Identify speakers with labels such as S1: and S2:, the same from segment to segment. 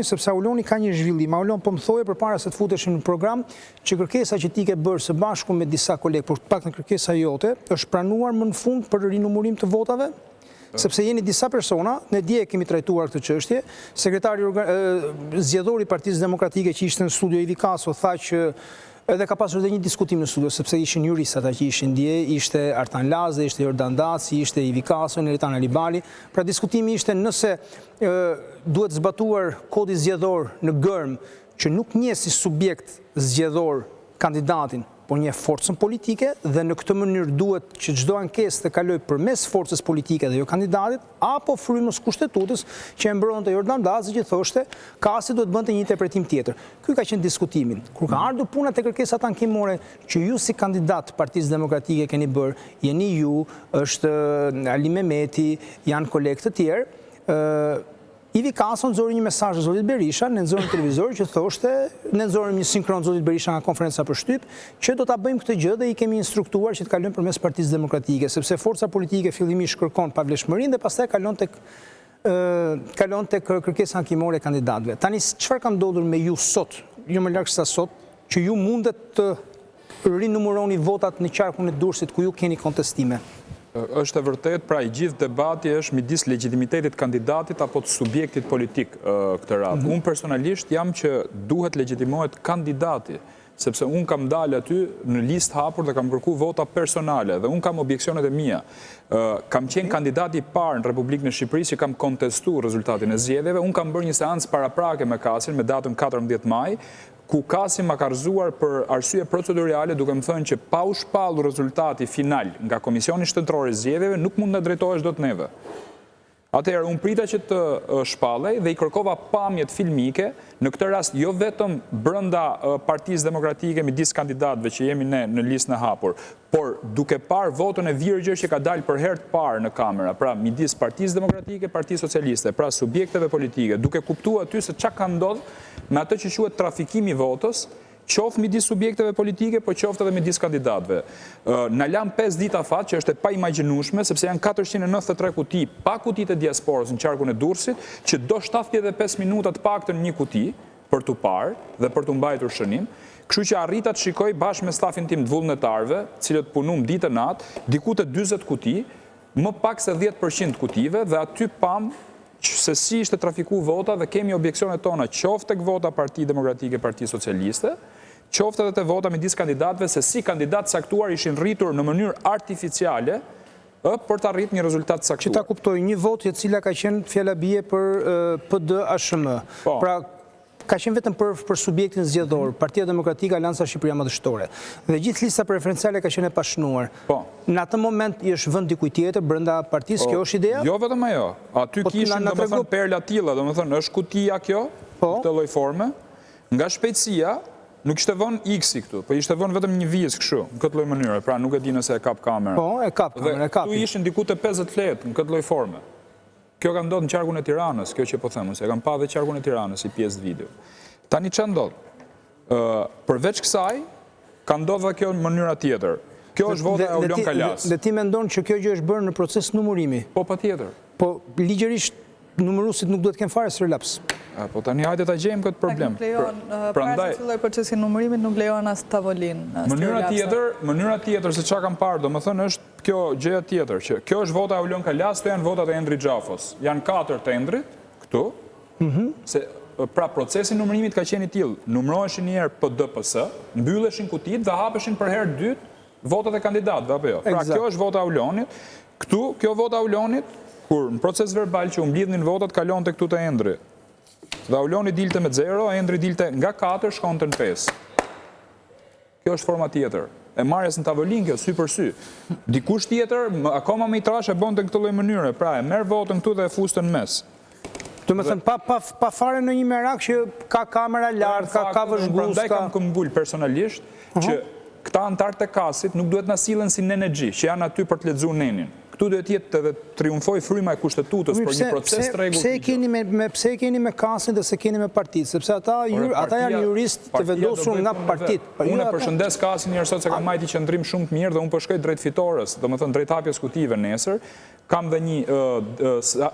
S1: Sepse Auloni ka një zhvillim. Aulon po më thoje përpara se të futeshim në program që kërkesa që ti ke bërë së bashku me disa kolegë, por pak në kërkesa jote, është pranuar më në fund për rinumurim të votave? Sepse jeni disa persona, ne dje kemi trajtuar këtë çështje, sekretari zgjedhori i Partisë Demokratike që ishte në studio Ivi Kaso tha që edhe ka pasur dhe një diskutim në studio, sepse ishin juristat që ishin dje, ishte Artan Lazde, ishte Jordan Daci, ishte Ivi Kaso, Neritana Libali. Pra diskutimi ishte nëse duhet zbatuar kodi zgjedhor në gërm që nuk njeh si subjekt zgjedhor kandidatin, por një forcën politike dhe në këtë mënyrë duhet që çdo ankesë të kaloj përmes forcës politike dhe jo kandidatit, apo frymës kushtetutës që e mbronte Jordan Daci që thoshte kasi duhet bënte një interpretim tjetër. Ky ka qenë diskutimin. Kur ka ardhur puna te kërkesat ankimore që ju si kandidat Partisë Demokratike keni bërë, jeni ju, është Ali Mehmeti, janë kolegë të tjerë, Ivi Kaso nëzori një mesazh zotit Berisha, në nëzori televizor që thoshte, ne nëzori një sinkron zotit Berisha nga konferenca për shtyp, që do ta bëjmë këtë gjë dhe i kemi instruktuar që të kalojmë përmes Partisë Demokratike, sepse forca politike fillimisht kërkon pavlefshmërinë dhe pastaj kalon tek kërkesa ankimore e kandidatëve. Tani çfarë ka ndodhur me ju sot, jo më larg se sot, që ju mundet të rinumëroni votat në qarkun e Durrësit ku ju keni kontestime?
S2: Është e vërtet, pra i gjithë debati është midis legitimitetit kandidatit apo të subjektit politik këtë radhë. Unë personalisht jam që duhet legitimohet kandidati, sepse unë kam dalë aty në listë hapur dhe kam kërku vota personale dhe unë kam objeksionet e mia. Kam qenë kandidati i parë në Republikën e Shqipërisë që kam kontestu rezultatin e zgjedhjeve, unë kam bërë një seancë paraprake me Kasin me datën 14 maj, ku Kasi ma ka rëzuar për arsye procedurale duke më thënë që pa u shpallur rezultati final nga Komisioni Shtetëror i Zgjedhjeve nuk mund të drejtohesh dot neve. Atëherë, unë prita që të shpallej dhe i kërkova pamjet filmike, në këtë rast jo vetëm brenda Partisë Demokratike midis kandidatëve që jemi ne në listën e hapur, por duke parë votën e virgjër që ka dalë për herë të parë në kamera, pra midis Partisë Demokratike, Partisë Socialiste, pra subjekteve politike, duke kuptuar aty se çka ka ndodhur me atë që quhet trafikimi i votës, qoftë midis subjekteve politike, po qoftë edhe midis kandidatëve. Na lam 5 ditë afat, që është e paimagjinueshme, sepse janë 493 kuti, pa kutitë e diasporës në qarkun e Durrësit, që do 75 minuta të paktën një kuti për t'u parë dhe për t'u mbajtur shënim. Kështu që arrita të shikoj bashkë me stafin tim të vullnetarëve, cilët punum ditë e natë, diku te 40 kuti, më pak se 10% kutive dhe aty pam se si ishte trafiku vota dhe kemi objeksionet tona qoftë tek vota Parti Demokratike, Parti Socialiste, qoftë edhe te vota midis kandidatëve se si kandidatë saktuar ishin rritur në mënyrë artificiale për të arritur një rezultat saktuar.
S1: Që ta kuptoj, një votë e cila ka qenë fjala bie për PD-HM. Pra ka qenë vetëm për subjektin zgjedhor, Partia Demokratike, Alanca Shqipëria Madhështore. Dhe gjithë lista preferenciale ka qenë e pashënuar. Në atë moment i është vend dikujt tjetër brenda partisë, kjo është ideja?
S2: Jo vetëm ajo. Aty kishin domethënë perla tilla, domethënë është kutia kjo, këtë lloj forme, nga shpejtësia nuk ishte vënë X-i këtu, po ishte vënë vetëm një vizë kështu, në këtë lloj mënyre, pra nuk e di nëse e kap kamera.
S1: Po, e kap kamera, e kap.
S2: Këtu ishin diku te 50 fletë në këtë lloj forme. Kjo ka ndodhur në qarkun e Tiranës, kjo që po them, se kam pa dhe qarkun e Tiranës si pjesë video. Tani ç'a ndodh? Përveç kësaj, ka ndodhur kjo në mënyra tjetër. Kjo është vota e Aulon Kalas.
S1: Dhe ti mendon që kjo gjë është bërë në proces numërimi?
S2: Po patjetër.
S1: Po ligjërisht numëruesit nuk duhet të kenë fare sërlaps.
S2: Po tani hajde ta gjejmë këtë problem.
S3: Para se filloj procesi numërimi nuk lejon as tavolinë.
S2: Mënyra tjetër se çka kam parë, domethënë është kjo gjëja tjetër, që kjo është vota e Aulon Kalas, këto janë votat e Endrit Xhafos. Janë 4 të Endrit këtu. Se pra procesi numërimit ka qenë i tillë, numëroheshin një herë PD-PS, mbylleshin kutitë dhe hapeshin për herë dytë votat e kandidatëve apo jo. Pra kjo është vota e Aulonit. Këtu kjo vota e Aulonit, kur në proces verbal që u mblidhnin votat kalonte këtu te Endri. Dhe Auloni dilte me 0, Endri dilte nga 4 shkonte në 5. Kjo është forma tjetër. E marrjes në tavolinë kjo, sy për sy. Dikush tjetër, akoma më i trash e bonte në këtë lloj mënyre. Pra e merr votën këtu dhe e fuste në mes.
S1: Do të thënë pa fare në një merak që ka kamera lart, ka vëzhgues.
S2: Prandaj kam këmbul personalisht që këta antarët e Kasit nuk duhet na sillen si nenë xhi, që janë aty për të lexuar nenin. këtu duhet jetë edhe triumfoj fryma e kushtetutës për një proces të rregull.
S1: Pse e keni me kasin dhe se keni me partitë, sepse ata janë juristë të vendosur nga partitë.
S2: Unë përshëndes kasin njerëz sot se kam majti qëndrim shumë të mirë dhe unë po shkoj drejt fitores, domethënë drejt hapjes kutive nesër. Kam dhe një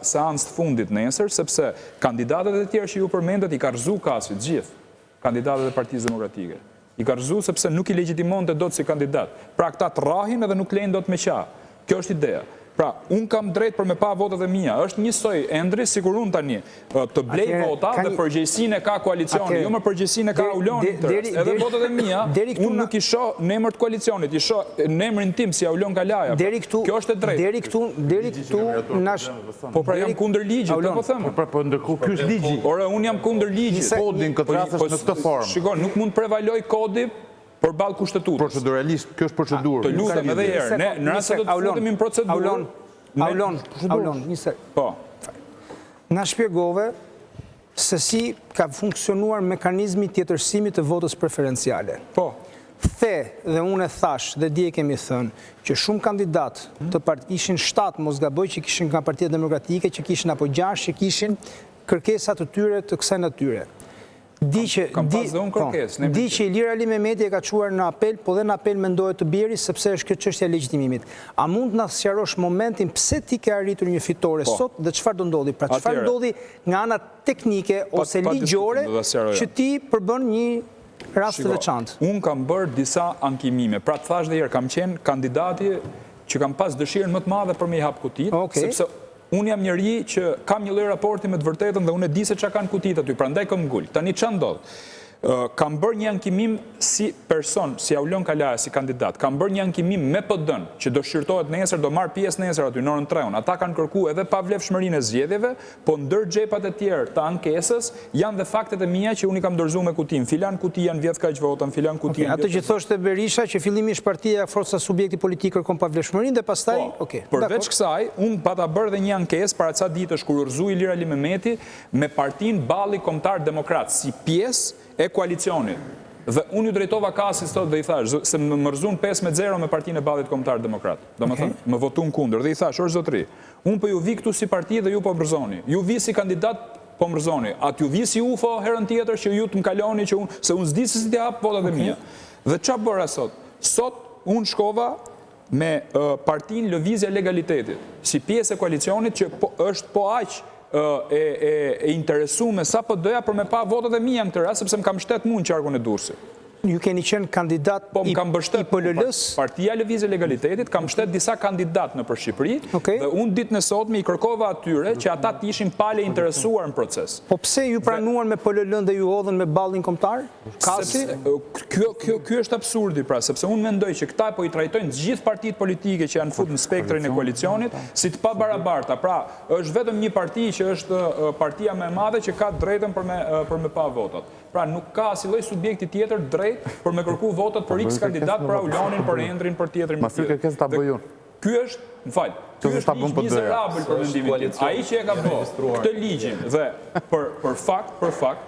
S2: seancë të fundit nesër, sepse kandidatët e tjerë që ju përmendet i ka rëzu kasit gjithë, kandidatët e Partisë Demokratike. I ka rëzu sepse nuk i legjitimonte dot si kandidat. Pra këta të rrahin edhe nuk lejnë dot me qa. Kjo është ideja. Pra, unë kam drejt për me pa votat e mia. Është njësoj Endri, sikur unë tani të blej vota dhe përgjegjësinë e ka koalicioni, jo më përgjegjësinë e ka Auloni. Edhe votat e mia, unë nuk i shoh në emër të koalicionit, i shoh në emrin tim si Aulon Kalaja. Kjo është e drejtë.
S1: Deri këtu nash.
S2: Po pra jam kundër ligjit, po them.
S4: Po ndërkohë ky është ligji.
S2: Ore, unë jam kundër ligjit.
S4: Kodin këtë rast është në këtë formë.
S2: Shikoj, nuk mund prevaloj kodi për balë kushtetutës.
S4: Proceduralisht, kjo është procedurë.
S2: Të lutem edhe herë, në rast se do të futemi në procedurë.
S1: Aulon, njëse.
S2: Po.
S1: Na shpjegove se si ka funksionuar mekanizmi tjetërsimit të votës preferenciale.
S2: Po.
S1: The dhe unë e thash dhe dje kemi thënë që shumë kandidat të ishin 7 mos gaboj që kishin nga Partia Demokratike, që kishin apo 6 që kishin kërkesat të tyre të kësaj natyre. Di që Ilir Ali Mehmeti e ka quar në apel, po dhe në apel mendohet të bjeri sepse është këtë çështja e legjitimimit. A mund të na sqarosh momentin pse ti ke arritur një fitore sot dhe çfarë do ndodhi? Pra çfarë ndodhi nga ana teknike ose ligjore që ti përbën një rast të veçantë?
S2: Unë kam bërë disa ankimime. Pra të thash dhe herë, kam qenë kandidati që kam pas dëshirën më të madhe për me i hap kutit, sepse unë jam njëri që kam një lloj raporti me të vërtetën dhe unë e di se çka kanë kutit aty, prandaj kam ngul. Tani ç'a ndodh? Kam bërë një ankimim si person, si Aulon Kalaja, si kandidat. Kam bërë një ankimim me PD-n, që do shqyrtohet nesër, do marr pjesë nesër aty në orën 3. Ata kanë kërkuar edhe pavlefshmërinë e zgjedhjeve, po ndër xhepat e tjerë të ankesës janë dhe faktet e mia që unë i kam dorëzuar me kutin. Filan kuti janë vjedh kaq votën, filan kuti.
S1: Atë që thoshte Berisha që fillimisht partia forca subjekti politik kërkon pavlefshmërinë dhe pastaj,
S2: përveç kësaj, unë pata bërë dhe një ankesë para ca ditësh kur urzu Ilir Ali Mehmeti me Partinë Balli Kombëtar Demokrat si pjesë e koalicionit. Dhe unë ju drejtova kasit sot dhe i thash, se më mërzun 5-0 me Partinë e Ballit Kombëtar Demokrat. Do më thënë, më votun kundër. Dhe i thash, është zotëri, unë po ju vi këtu si parti dhe ju po mërzoni. Ju vi si kandidat po mërzoni. Atë ju vi si UFO herën tjetër që ju të më kaloni, se unë s'di se si t'ja hapë votat e mia. Dhe qa bëra sot? Sot unë shkova me Partinë Lëvizja Legalitetit, si pjesë e koalicionit që është po aq e interesume sa po doja për me pa votat e mia në këtë rast, sepse më kam shtet mund qarkun e Durrësit.
S1: Ju keni qenë kandidat i PLL-s?
S2: Partia Lëvizje Legalitetit kam shtet disa kandidat në për Shqipëri dhe unë ditën e sotme i kërkova atyre që ata të ishin pale interesuar në proces.
S1: Po pse ju pranuan me PLL-n dhe ju hodhën me Ballin Kombëtar? Kasi?
S2: Ky është absurdi, pra, sepse unë mendoj që këta po i trajtojnë gjithë partitë politike që janë fut në spektrin e koalicionit si të pabarabarta. Pra, është vetëm një parti që është partia më e madhe që ka drejtën për me pa votat. Pra, nuk ka si lloj subjekti tjetër drejt për me kërku votat për X kandidat, për Aulonin, për Endrin, për tjetrin.
S4: Masi kërkesë ta bëj unë.
S2: Ky është, më fal, ky është ligj mizerabël për mendimin tim. Ai që e ka bërë këtë ligjin dhe për fakt,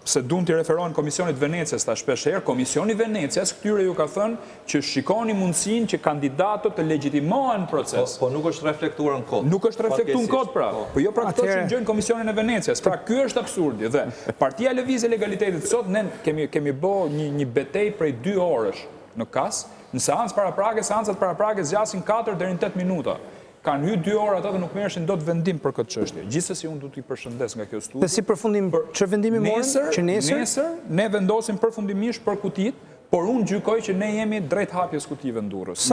S2: se duan të referohen Komisionit Venecias ta shpesh herë, Komisioni Venecias këtyre ju ka thënë që shikoni mundësinë që kandidatët të legjitimohen në proces.
S5: Po nuk është reflektuar në kod.
S2: Nuk është reflektuar në kod, pra. Po jo pra këto që ngjojnë Komisionin e Venecias. Pra ky është absurdi dhe Partia Lëvizje Legalitetit sot ne kemi bë një betejë prej 2 orësh në kas, në seancë paraprake, seancat paraprake zgjasin 4 deri në 8 minuta. Kanë hyrë 2 orë ata dhe nuk merreshin dot vendim për këtë çështje. Gjithsesi unë duhet t'i përshëndes nga kjo studio.
S1: Dhe si përfundim, çfarë vendimi morën? Që
S2: nesër ne vendosim përfundimisht për kutit, por unë gjykoj që ne jemi drejt hapjes kutive në Durrës.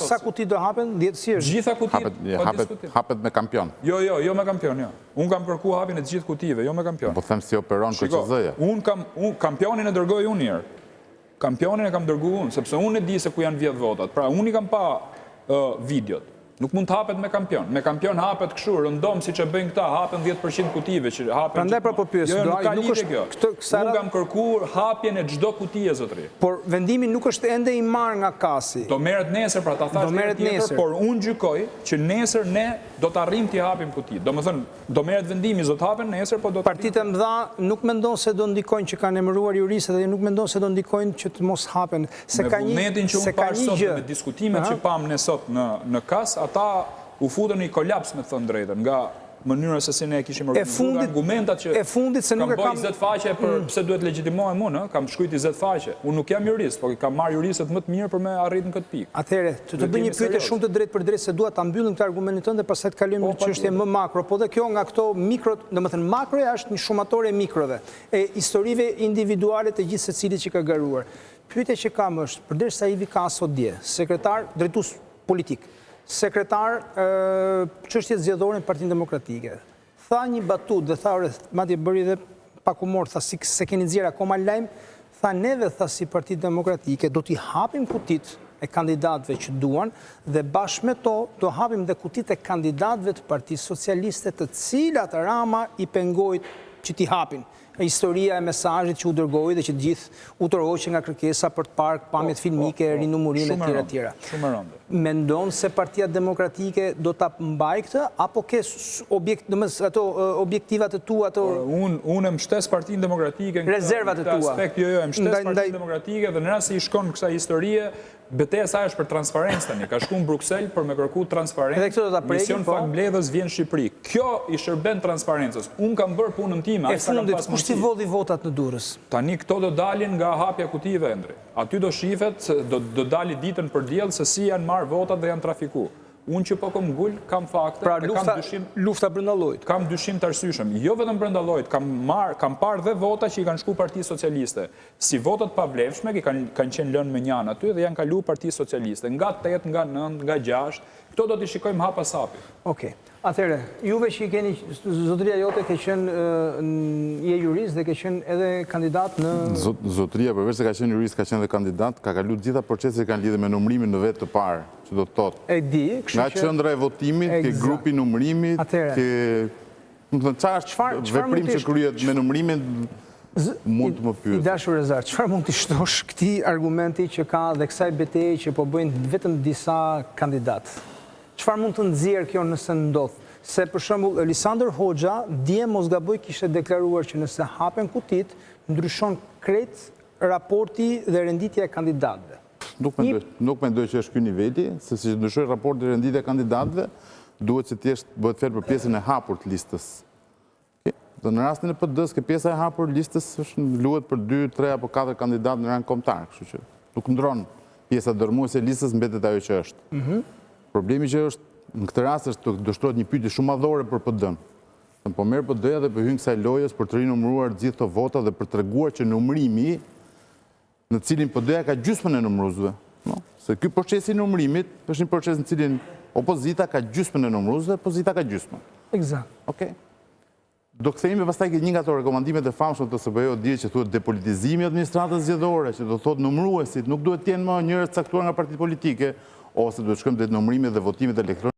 S1: Sa kuti do hapen? 10 si është?
S2: Gjitha kutit
S4: hapet me kampion.
S2: Jo me kampion, jo. Unë kam kërkuar hapjen e të gjithë kutive, jo me kampion.
S4: Po them si operon KQZ-ja.
S2: Unë kampionin e dërgoj unë herë. Kampionin e kam dërguar unë, sepse unë e di se ku janë vjedh votat. Pra unë i kam pa videot. Nuk mund të hapet me kampion. Me kampion hapet kështu, rëndom siç e bëjnë këta, hapen 10% kutive që hapen.
S1: Prandaj pra po pyes,
S2: nuk ka
S1: nuk
S2: lidhje
S1: është
S2: kjo. Unë kam kërkuar hapjen e çdo kutie zotëri.
S1: Por vendimi nuk është ende i marrë nga kasi.
S2: Do merret nesër, pra ta thash herë tjetër, por unë gjykoj që nesër ne do të arrijmë t'i hapim kutit. Domethënë, do merret vendimi, do të hapen nesër, po do të
S1: Partitë e mëdha nuk mendon se do ndikojnë që kanë emëruar juristët dhe nuk mendon se do ndikojnë që të mos hapen. Se ka një
S2: vullnetin që unë parë sot me diskutimet që pam ne sot në kas, ata u futën në i kolaps me thënë drejtën, nga mënyra se si ne kishim organizuar argumentat që kam bëj 20 faqe për pse duhet legjitimohem unë, kam shkruajt 20 faqe. Unë nuk jam jurist, por kam marrë juristët më të mirë për me arrit në këtë pikë.
S1: Atëherë, të bëj një pyetje shumë të drejtë për drejtë se dua ta mbyllim këtë argumentin tënd dhe pastaj të kalojmë në çështje më makro, po dhe kjo nga këto mikro, domethënë makroja është një shumatore e mikrove, e historive individuale të gjithë secilit që ka garuar. Pyetja që kam është, përderisa Ivi ka sot dje, sekretar drejtues politik, sekretar çështjet zgjedhore në Partinë Demokratike. Tha një batut dhe tha, madje bëri dhe pak humor, tha si se keni nxjerr akoma lajm, tha neve tha si Parti Demokratike do t'i hapim kutit e kandidatëve që duan dhe bashkë me to do hapim dhe kutit e kandidatëve të Partisë Socialiste të cilat Rama i pengojt që t'i hapin. Historia e mesazhit që u dërgoi dhe që gjithë u tërhoqën nga kërkesa për të parë pamjet filmike, rinumërinë e tjera.
S2: Shumë rëndë.
S1: Mendon se Partia Demokratike do ta mbajë këtë apo ke objektivat e tua ato?
S2: Unë mbështes Partinë Demokratike në
S1: rezervat e tua.
S2: Aspekt jo, mbështes Partinë Demokratike dhe në rast se i shkon kësaj historie, betejë saj është për transparencë tani. Ka shkuar në Bruksel për me kërku transparencë. Mision fakt mbledhës vjen në Shqipëri. Kjo i shërben transparencës. Unë kam bërë punën time.
S1: E fundit, kush t'i vodhi votat në Durrës?
S2: Tani këto do dalin nga hapja kutive, Endri. Aty do shifet, do dali ditën për diell se si janë marrë votat dhe janë trafiku. Unë që po kom gull, kam fakte,
S1: pra lufta brenda llojit.
S2: Kam dyshim të arsyeshëm. Jo vetëm brenda llojit, kam parë dhe vota që i kanë shku Partisë Socialiste. Si votat pavlefshme, kanë qenë lënë me njanë aty dhe janë kalu Partisë Socialiste. Nga 8, nga 9, nga 6, këto do t'i shikojmë hapa sapi.
S1: Okej. Atëherë, juve që i keni, zotëria jote ke qenë, je jurist dhe ke qenë edhe kandidat në...
S4: Zotëria, përveç se ka qenë jurist, ka qenë dhe kandidat, ka kalu gjitha proceset që kanë lidhe me numërimin në vetë të parë, që do të thotë.
S1: E di, kështu që...
S4: Nga qendra e votimit, ke grupi numërimit, ke... Çfarë veprim që kryet me numërimin mund të më pyet.
S1: I dashur Rezar, çfarë mund të shtosh këtij argumenti që ka dhe kësaj betejë që po bëjnë vetëm disa kandidatë? Çfarë mund të nxjerrë kjo nëse ndodh? Se për shembull Elisandër Hoxha dje mos gaboj kishte deklaruar që nëse hapen kutit, ndryshon krejt raporti dhe renditja e kandidatëve.
S4: Nuk mendoj që është ky niveli, se si ndryshoi raporti dhe renditja e kandidatëve, duhet që t'jesh bëhet fjalë për pjesën e hapur të listës. Dhe në rastin e PD-s, pjesa e hapur të listës është luhet për 2, 3 apo 4 kandidatë në rang kombëtar, kështu që nuk ndron pjesa dërmuese e listës, mbetet ajo që është. Problemi që është, në këtë rast është do shtrohet një pyetje shumë madhore për PD-n. Po merr PD-ja dhe po hyn kësaj lojës për të rinumëruar gjithë këto vota dhe për treguar që numërimi në cilin PD-ja ka gjysmën e numëruesve. Se ky proces i numërimit është një proces në cilin opozita ka gjysmën e numëruesve, pozita ka gjysmën.
S1: Eksakt.
S4: Okej. Do kthehemi pastaj ke një nga ato rekomandimet e famshme të SBO dje që thuhet depolitizimi i administratës zgjedhore, që do thotë numëruesit nuk duhet të jenë më njerëz caktuar nga partitë politike, ose duhet shkojmë drejt numërimit dhe votimit elektronik.